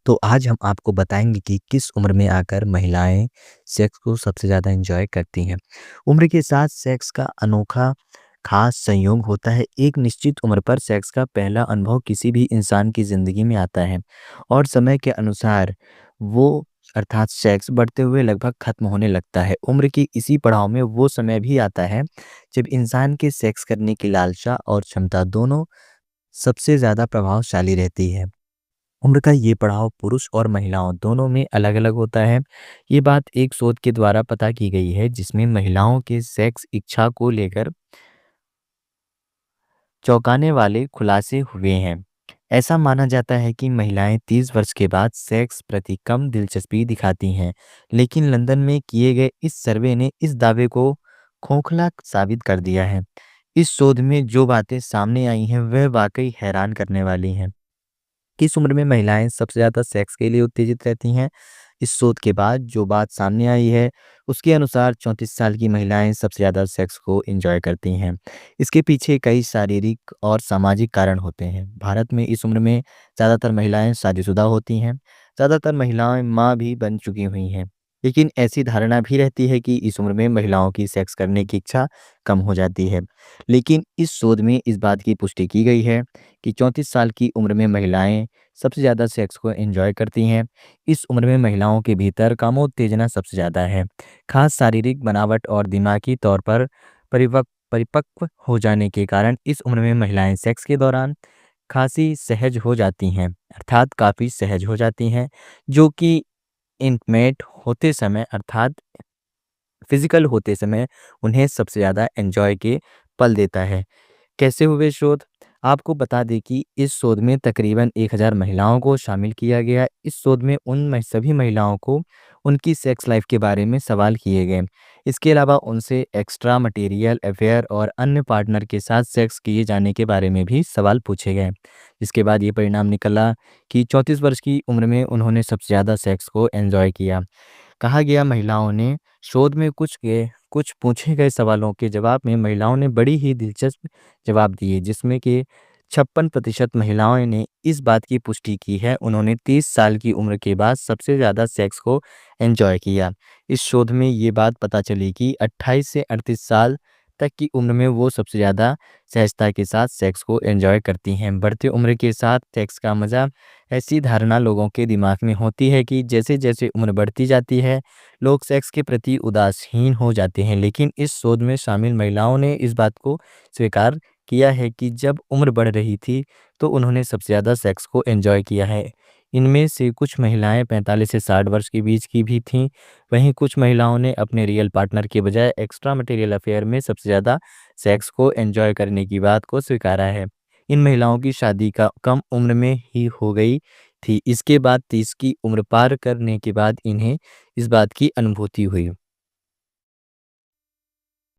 तो आज हम आपको बताएँगे कि किस उम्र में आकर महिलाएँ सेक्स को सबसे ज़्यादा एन्जॉय करती हैं। उम्र के साथ सेक्स का अनोखा ख़ास संयोग होता है। एक निश्चित उम्र पर सेक्स का पहला अनुभव किसी भी इंसान की ज़िंदगी में आता है और समय के अनुसार वो अर्थात सेक्स बढ़ते हुए लगभग ख़त्म होने लगता है। उम्र की इसी पड़ाव में वो समय भी आता है जब इंसान के सेक्स करने की लालसा और क्षमता दोनों सबसे ज़्यादा प्रभावशाली रहती है। उम्र का ये पड़ाव पुरुष और महिलाओं दोनों में अलग-अलग होता है। ये बात एक शोध के द्वारा पता की गई है जिसमें महिलाओं के सेक्स इच्छा को लेकर चौंकाने वाले खुलासे हुए हैं। ऐसा माना जाता है कि महिलाएं 30 वर्ष के बाद सेक्स प्रति कम दिलचस्पी दिखाती हैं, लेकिन लंदन में किए गए इस सर्वे ने इस दावे को खोखला साबित कर दिया है। इस शोध में जो बातें सामने आई हैं वह वाकई हैरान करने वाली हैं। किस उम्र में महिलाएं सबसे ज़्यादा सेक्स के लिए उत्तेजित रहती हैं? इस शोध के बाद जो बात सामने आई है, उसके अनुसार 34 साल की महिलाएं सबसे ज़्यादा सेक्स को एंजॉय करती हैं। इसके पीछे कई शारीरिक और सामाजिक कारण होते हैं। भारत में इस उम्र में ज़्यादातर महिलाएं शादीशुदा होती हैं। ज़्यादातर महिलाएं माँ भी बन चुकी हुई हैं। लेकिन ऐसी धारणा भी रहती है कि इस उम्र में महिलाओं की सेक्स करने की इच्छा कम हो जाती है। लेकिन इस शोध में इस बात की पुष्टि की गई है कि 34 साल की उम्र में महिलाएं सबसे ज़्यादा सेक्स को एंजॉय करती हैं। इस उम्र में महिलाओं के भीतर कामोत्तेजना सबसे ज़्यादा है। खास शारीरिक बनावट और दिमागी तौर पर परिपक्व हो जाने के कारण इस उम्र में महिलाएं सेक्स के दौरान खासी सहज हो जाती हैं, अर्थात काफ़ी सहज हो जाती हैं, जो कि इंटिमेट होते समय अर्थात फिजिकल होते समय उन्हें सबसे ज़्यादा एंजॉय के पल देता है। कैसे हुए शोध? आपको बता दें कि इस शोध में तकरीबन 1000 महिलाओं को शामिल किया गया। इस शोध में सभी महिलाओं को उनकी सेक्स लाइफ के बारे में सवाल किए गए। इसके अलावा उनसे एक्स्ट्रा मटेरियल अफेयर और अन्य पार्टनर के साथ सेक्स किए जाने के बारे में भी सवाल पूछे गए। जिसके बाद ये परिणाम निकला कि 34 वर्ष की उम्र में उन्होंने सबसे ज़्यादा सेक्स को एंजॉय किया। कहा गया महिलाओं ने शोध में कुछ पूछे गए सवालों के जवाब में महिलाओं ने बड़ी ही दिलचस्प जवाब दिए, जिसमें कि 56% महिलाओं ने इस बात की पुष्टि की है उन्होंने 30 साल की उम्र के बाद सबसे ज़्यादा सेक्स को एंजॉय किया। इस शोध में ये बात पता चली कि 28 से 38 साल तक की उम्र में वो सबसे ज़्यादा सहजता के साथ सेक्स को एंजॉय करती हैं। बढ़ती उम्र के साथ सेक्स का मज़ा, ऐसी धारणा लोगों के दिमाग में होती है कि जैसे-जैसे उम्र बढ़ती जाती है, लोग सेक्स के प्रति उदासीन हो जाते हैं। लेकिन इस शोध में शामिल महिलाओं ने इस बात को स्वीकार किया है कि जब उम्र बढ़ रही थी, तो उन्होंने सबसे ज़्यादा सेक्स को एंजॉय किया है। इनमें से कुछ महिलाएँ 45 से 60 वर्ष के बीच की भी थीं। वहीं कुछ महिलाओं ने अपने रियल पार्टनर के बजाय एक्स्ट्रा मैटेरियल अफेयर में सबसे ज़्यादा सेक्स को एंजॉय करने की बात को स्वीकारा है। इन महिलाओं की शादी का कम उम्र में ही हो गई थी। इसके बाद 30 की उम्र पार करने के बाद इन्हें इस बात की अनुभूति हुई।